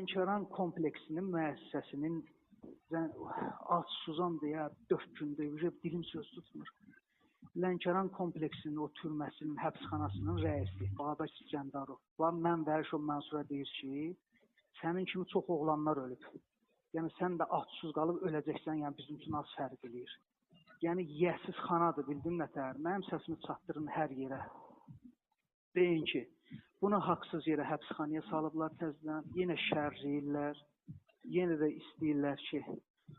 Lənkəran kompleksinin müəssisəsinin Suzan deyə 4 gündə dilim söz tutmur. Lənkəran kompleksinin o türməsinin, həbsxanasının rəisi Babək İsgəndarov var. Mən Vərişov Mənsura deyir ki, sənin kimi çox oğlanlar ölüb. Yəni sən də atsız qalıb öləcəksən, yəni bizim üçün az fərq eləyir. Yəni yiyəsiz xanadır, bildin nətər? Mənim səsimi çatdırın hər yerə. Deyin ki, bunu haqsız yerə həbsxanaya salıblar təzədən, yenə şərləyirlər, yenə də istəyirlər ki,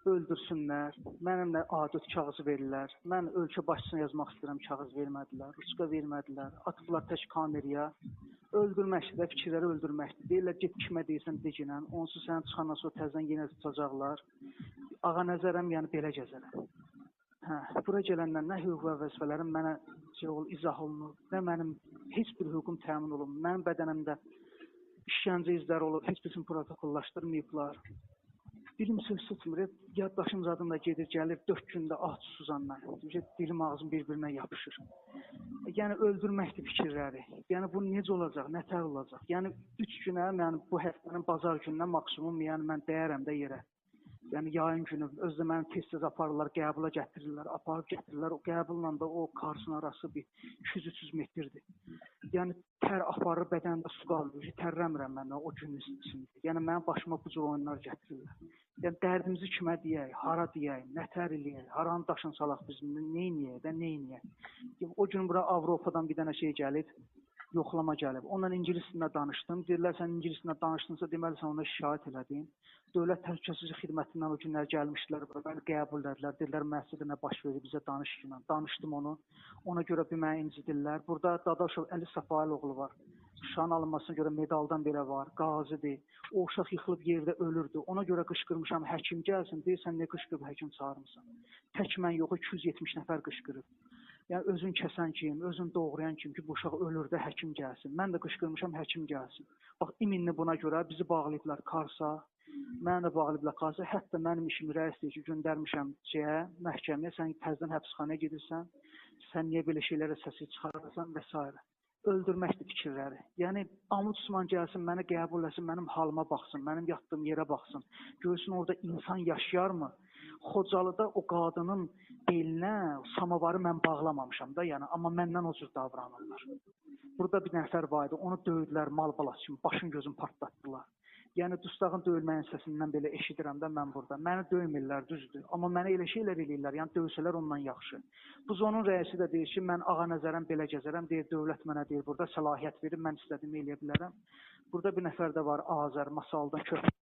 öldürsünlər, mənimlə adət kağızı verirlər, mən ölkə başçısına yazmaq istəyirəm, kağız vermədilər, ruçka vermədilər, atıblar tək kameraya, öldürməkdir də, fikirləri öldürməkdir. Deyirlər, get kimə deyirsən deginən, onsuz sənin çıxandan sonra təzdən yenə tutacaqlar. Ağa nəzərəm, yəni belə gəzərəm. Bura gələndən nə hüquq və vəzifələrim mənə izah olunur, nə mənim heç bir hüququm təmin olunur, mənim bədənimdə işgəncə izləri olur, heç birisini protokollaşdırmayıblar. Dilim söz tutmur, yaddaşım zadımla gedir, gəlir, 4 gündə susuzam mən. Dilim ağzım bir-birinə yapışır. Yəni öldürməkdir fikirləri. Yəni bu necə olacaq, nətər olacaq? Yəni 3 günə, yəni bu həftənin bazar gününə maksimum yəni mən dəyərəm də yerə. Yəni yayın günü, özdə məni tez-tez aparırlar, qəbula gətirirlər, aparıb gətirirlər. O qəbulla da o Karsın arası bir 200-300 metrdir. Yəni tər aparır, bədəndə su qalır, tərləmirəm mən o günün içində. Yəni mənim başıma bu cür oyunlar gətirirlər. Yəni dərdimizi kimə deyək, hara deyək, nətər eləyək, haranı daşın salaq biz, neyniyək də, neyniyək. O gün bura Avropadan bir dənə şey gəlib, yoxlama gəlib. Onunla ingilis dilində danışdım. Deyirlər, sən ingilis dilində danışdınsa, deməli sən ona şikayət elədin. Dövlət Təhlükəsizlik Xidmətindən o günlər gəlmişdilər, məni qəbul edilər. Dedilər, müəssisədə nə baş verir, bizə danış ki, mən danışdım onu. Ona görə bir məni incidirlər. Burada Dadaşov Əli Səfailoğlu var. Şuşanın alınmasına görə medaldan belə var, qazidir. O uşaq yıxılıb yerdə ölürdü. Ona görə qışqırmışam, həkim gəlsin. Deyirsən, nə qışqırıb həkim çağırmışsan? Tək mən yox, 270 nəfər qışqırıb. Yəni özün kəsən kim, özün doğrayan kim ki, bu uşaq ölür də həkim gəlsin. Mən də qışqırmışam, həkim gəlsin. Bax, iminli buna görə bizi bağlayıblar Karsa, mənə də bağlayıblar Karsa. Hətta mənim işimi rəis deyir ki, göndərmişəm məhkəməyə, sən təzdən həbsxanaya gedirsən, sən niyə belə şeylərə səsi çıxarırsan və s. Öldürməkdir fikirləri. Yəni, Amud Osman gəlsin, məni qəbul etsin, mənim halıma baxsın, mənim yatdığım yerə baxsın. Görsün, orada insan yaşayarmı? Xocalıda o qadının belinə samavarı mən bağlamamışam da, yəni, amma məndən o cür davranırlar. Burada bir nəfər var idi, onu döydülər mal balası kimi, başın gözün partlatdılar. Yəni, dustağın döyülməyin səsindən belə eşidirəm də mən burada. Məni döymirlər, düzdür. Amma mənə elə şeylər eləyirlər, yəni döysələr ondan yaxşı. Bu zonun rəisi də deyir ki, mən ağa nəzərəm, belə gəzərəm, deyir, dövlət mənə deyir, burada səlahiyyət verir, mən istədiyimi eləyə bilərəm. Burada bir nəfər də var, Azər, Masaldan köhnə.